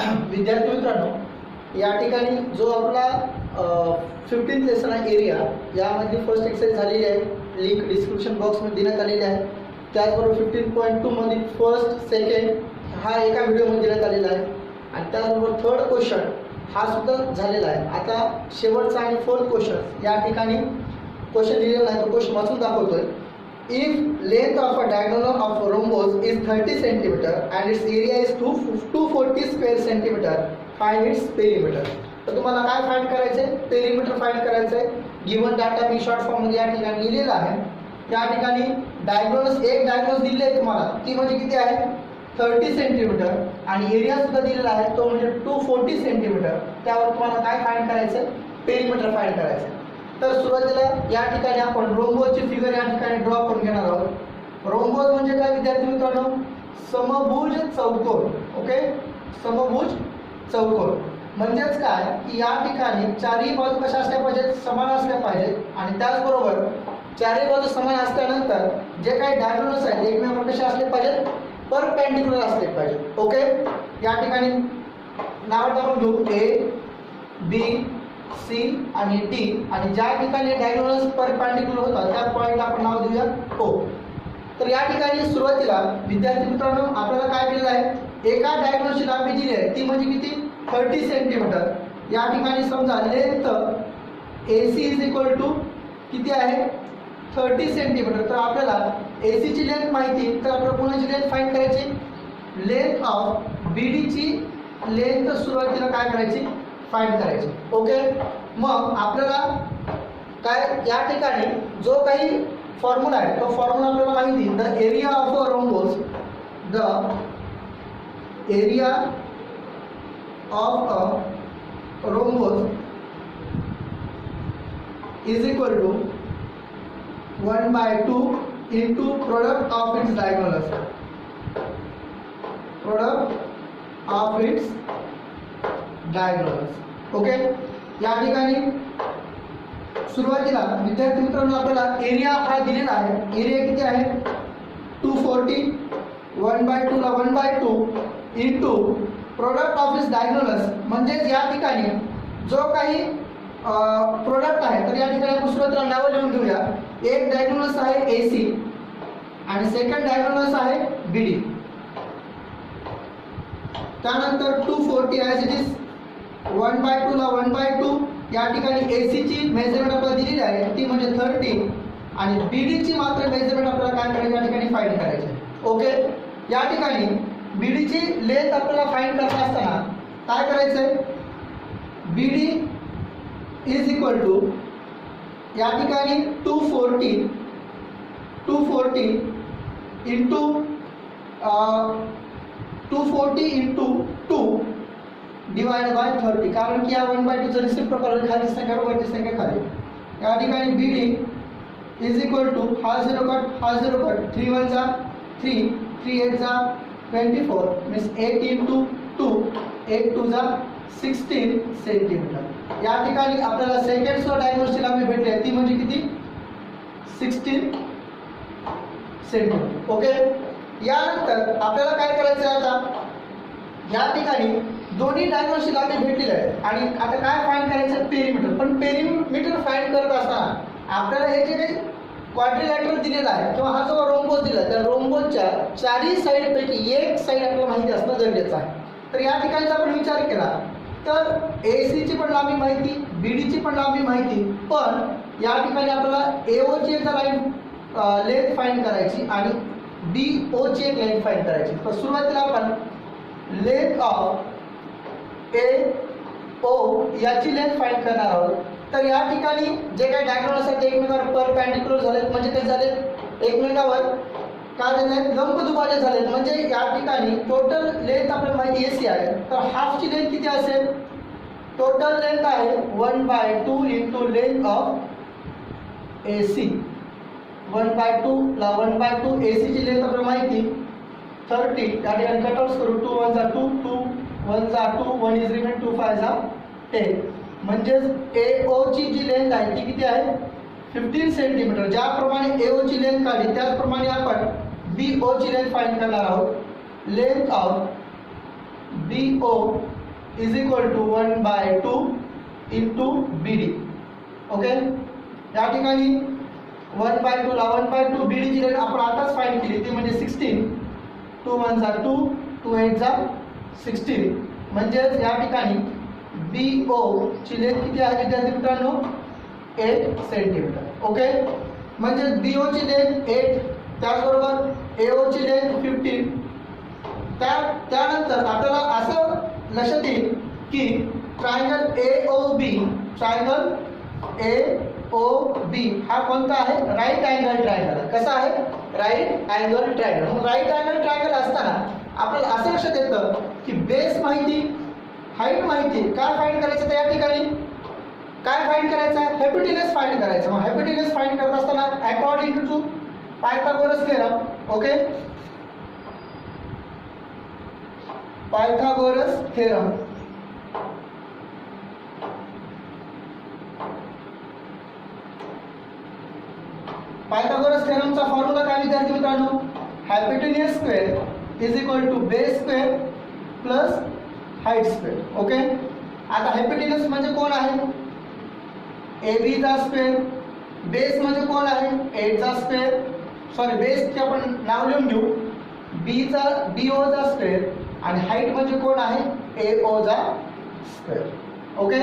विद्यार्थी मित्रांनो, या ठिकाणी जो आपला 15th लेसन आहे एरिया, यामधली फर्स्ट एक्सरसाइज झालेली आहे. लिंक डिस्क्रिप्शन बॉक्समध्ये देण्यात आलेली आहे. त्याचबरोबर 15.2 मधील फर्स्ट सेकंड हा एका व्हिडिओमध्ये देण्यात आलेला आहे आणि त्याचबरोबर थर्ड क्वेश्चन हा सुद्धा झालेला आहे. आता शेवटचा आणि फोर्थ क्वेश्चन या ठिकाणी क्वेश्चन दिलेला आहे, तो क्वेश्चन वाचून दाखवतोय. If length of a diagonal of a rhombus is 30 cm and its area is 240 square centimeter, find its perimeter. तर तुम्हाला काय फाइंड करायचे? पेरिमीटर फाइंड करायचं आहे. गिवन डाटा मी शॉर्ट फॉर्म मध्ये या ठिकाणी लिहिलेला आहे. त्या ठिकाणी डायगोनल्स एक डायगोनल्स दिले आहे तुम्हाला, ती म्हणजे किती आहे? 30 सेंटीमीटर आणि एरिया सुद्धा दिलेला आहे, तो म्हणजे 240 सेंटीमीटर. त्यावर तुम्हाला काय फाइंड करायचं? पेरिमीटर फाइंड करायचं. तर सुरुवातीला या ठिकाणी आपण रोम्बोची फिगर या ठिकाणी ड्रॉ करून घेणार आहोत. रोम्बोज म्हणजे काय विद्यार्थी मित्रांनो? समभुज चौकोन. ओके, समभुज चौकोन म्हणजेच काय की या ठिकाणी चारही बाजू कशा असल्या पाहिजेत? समान असल्या पाहिजेत आणि त्याचबरोबर चारही बाजू समान असल्यानंतर जे काही डायगोनल्स आहेत एकमेकांना कशा असले पाहिजेत? परपेंडिक्युलर असले पाहिजेत. ओके, या ठिकाणी नाव टाकून घेऊ ए, बी, सी आणि डी आणि ज्या ठिकाणी डायगोनल्स परपेंडिक्युलर होतात त्या पॉइंटला आपण नाव देऊया ओ. तर या ठिकाणी सुरुवातीला विद्यार्थी मित्रांनो आपल्याला काय केलेलं आहे? एका डायगोनलची लांबी दिली आहे, ती म्हणजे किती? 30 सेंटीमीटर. या ठिकाणी समजा length AC is equal to किती आहे? 30 सेंटीमीटर. तर आपल्याला AC ची लेंथ माहिती, तर आपल्याला कोणाची लेंथ फाइंड करायची? लेंथ ऑफ BD ची लेंथ सुरुवातीला काय करायची? फाइंड करायची. ओके, मग आपल्याला काय या ठिकाणी जो काही फॉर्म्युला आहे तो फॉर्म्युला आपल्याला माहिती. The area of a rhombus, the area of a rhombus is equal to 1/2 into product of its diagonals. Product of its diagonals. Okay, या ठिकाणी सुरुवातीला विद्यार्थी मित्रांनो आपल्याला एरिया हा दिलेला आहे. एरिया किती आहे? 240. 1/2 ला 1/2 into product of its diagonals म्हणजे या ठिकाणी जो काही प्रोडक्ट आहे, तर या ठिकाणी आपण सुरुवातीला नाव लिहून घेऊया. एक डायगोनल्स आहे AC आणि सेकंड डायगोनल्स आहे BD. त्यानंतर 240 ॲज इट इज 1/2 ला 1/2 या ठिकाणी AC ची मेजरमेंट आपल्याला दिलेली आहे, ती म्हणजे 30 आणि BD ची मात्र मेजरमेंट आपल्याला काय करायची? या ठिकाणी फाइंड करायची. ओके, या ठिकाणी BD ची लेंथ आपल्याला फाइंड करत असताना काय करायचंय? BD इज इक्वल टू या ठिकाणी 240 इंटू 240 इंटू 2 डिवाइड बाय 30. कारण की या 1/2 चा रेसिप्रोकल खाली संख्या वरची संख्या खाली. या ठिकाणी BD इज इक्वल टू हा 0 कट 3 1 जा 3 3 8 जा 24 मीन्स 8 इंटू 2 8 2 जा 16 सेंटीमीटर. या ठिकाणी आपल्याला सेकंड स्लो डायगोनलची लांबी भेटली आहे, ती म्हणजे किती? 16 सेंटीमीटर. ओके, यानंतर आपल्याला काय करायचं आहे? आता या ठिकाणी दोन्ही डायगोनलची लांबी भेटलेली आहे आणि आता काय फाइंड करायचं? पेरिमीटर. पण पेरिमीटर फाइंड करत असताना आपल्याला हे जे काही क्वाड्रिलॅटरल दिलेला आहे किंवा हा जो रोम्बोस दिला त्या रोम्बोसच्या चारही साईड पैकी एक साईड आपल्याला माहिती असणं गरजेचं आहे. तर या ठिकाणी जर आपण विचार केला तर AC ची पण लांबी माहिती, BD ची पण लांबी माहिती, पण या ठिकाणी आपल्याला AO ची एक लाईन लेंथ फाइंड करायची आणि BO ची एक लेंथ फाइंड करायची. तर सुरुवातीला आपण लेंथ ऑफ AO याची लेंथ फाइंड करणार आहोत. तर या ठिकाणी जे काही डायगोनल्स आहेत ते एकमेकांवर परपेंडिक्युलर झालेत, म्हणजे काय झाले? एकमेकांवर काय झाले? लंबदुभाजक झालेत. म्हणजे या ठिकाणी टोटल लेंथ आपल्याला माहिती AC आहे, तर हाफची लेंथ किती असेल? टोटल लेंथ आहे 1/2 इंटू लेंथ ऑफ AC. 1/2 ला 1/2 AC ची लेंथ आपल्याला माहिती 30. या ठिकाणी कट आउट करू 2 1 जा 2 2 1 जा 2 1 इज रिमेन 2 5 जा 10. म्हणजेच AO ची जी लेंथ आहे ती किती आहे? 15 सेंटीमीटर. ज्याप्रमाणे AO ची लेंथ काढली त्याचप्रमाणे आपण BO ची लेंथ फाइंड करणार आहोत. Length of BO is equal to 1/2 into BD. Okay, या ठिकाणी 1/2 ला 1/2 BD ची लेंथ आपण आताच फाइंड केली, ती म्हणजे 16. 2 1 जा 2, 2 8 जा 16. म्हणजेच या ठिकाणी BO ची लेंथ किती आहे विद्यार्थी मित्रांनो? 8 सेंटीमीटर. ओके, म्हणजे BO ची लेंथ 8, त्याचबरोबर AO ची लेंथ 15. त्यानंतर आपल्याला असं लक्षात येईल की ट्रायंगल AOB हा कोणता आहे? Right angle triangle. कसा आहे? Right angle triangle. मग राईट अँगल ट्रायंगल असताना आपल्याला असं लक्षात येतं की बेस माहिती, हाईट माहिती, काय फाइंड करायचं तर या ठिकाणी काय फाइंड करायचं आहे? हायपोटेनस फाइंड करायचं. मग हायपोटेनस फाइंड करत असताना according to Pythagoras theorem, okay, Pythagoras theorem, Pythagoras थेरमचा फॉर्म्युला काय विद्यार्थी मित्रांनो? Hypotenuse square is equal to base square plus height square. Okay, आता हायपोटेनस म्हणजे कोण आहे? AB चा स्क्वेअर. बेस म्हणजे कोण आहे? 8 चा स्क्वेअर. सॉरी, बेसचे आपण नाव लिहून घेऊ. BO चा स्क्वेअर. आणि हाईट म्हणजे कोण आहे? AO चा स्क्वेअर. ओके,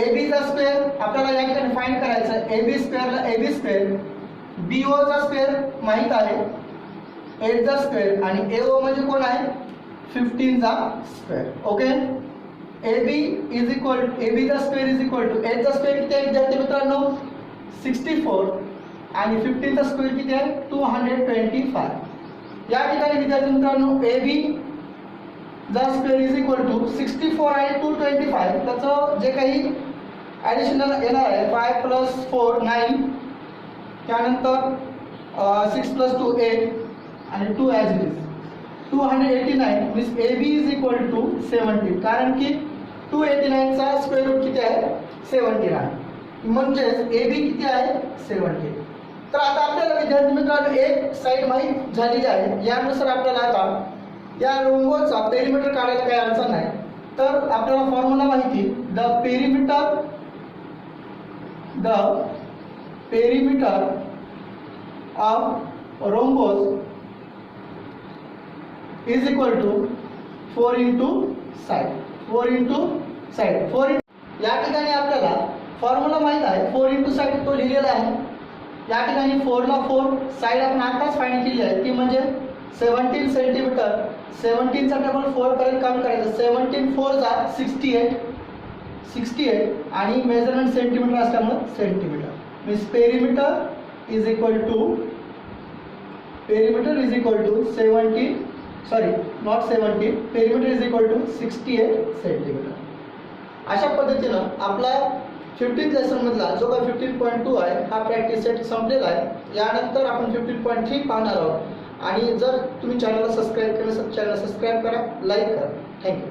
AB चा स्क्वेअर आपल्याला या ठिकाणी फाइंड करायचं आहे. AB स्क्वेअरला AB स्क्वेअर, BO चा स्क्वेअर माहित आहे 8 चा स्क्वेअर, आणि AO म्हणजे कोण आहे? 15 चा स्क्वेअर. ओके, AB चा स्क्वेअर इज इक्वल टू 8 चा स्क्वेअर किती आहे विद्यार्थी मित्रांनो? 64, आणि 15 चा स्क्वेअर किती आहे? 225. या ठिकाणी विद्यार्थी मित्रांनो AB चा स्क्वेअर इज इक्वल टू 64 आणि 225, त्याचं जे काही ॲडिशनल येणार आहे 5 + 4 9, त्यानंतर 6 + 2 8, आणि 2 as it is 289. Means AB is equal to 70, कारण की 289 चा स्क्वेअर रूट किती आहे? 70 आहे. म्हणजेच AB किती आहे? 70. तर आता आपल्याला विद्यार्थी मित्रांनो एक साईड माहीत झालेली आहे. यानुसार आपल्याला आता या रोंगोचा पेरिमीटर काढायला काही अडचण नाही. तर आपल्याला फॉर्म्युला माहिती, the perimeter of rhombus is equal to 4 into side. 4 into side. या ठिकाणी आपल्याला फॉर्म्युला माहित आहे. 4 इंटू साइड तो लिहिलेला आहे. या ठिकाणी 4 ला 4 साइड आपण आताच फाइंड केली आहे, ती म्हणजे 17 सेंटीमीटर. 17 चा डबल 4 पर्यंत काम करायचं. 17 4 जा 68, आणि मेजरमेंट सेंटीमीटर असल्यामुळे centimetre. Means perimeter is equal to 70, sorry not 70, perimeter is equal to 68 centimetre. अशा पद्धतीनं आपला 15th लेसन मधला जो काही 15.2 आहे हा प्रॅक्टिस सेट संपलेला आहे. यानंतर आपण 15.3 पाहणार आहोत. आणि जर तुम्ही चॅनलला सबस्क्राईब केलं, चॅनल सबस्क्राईब करा, लाईक करा. थँक्यू.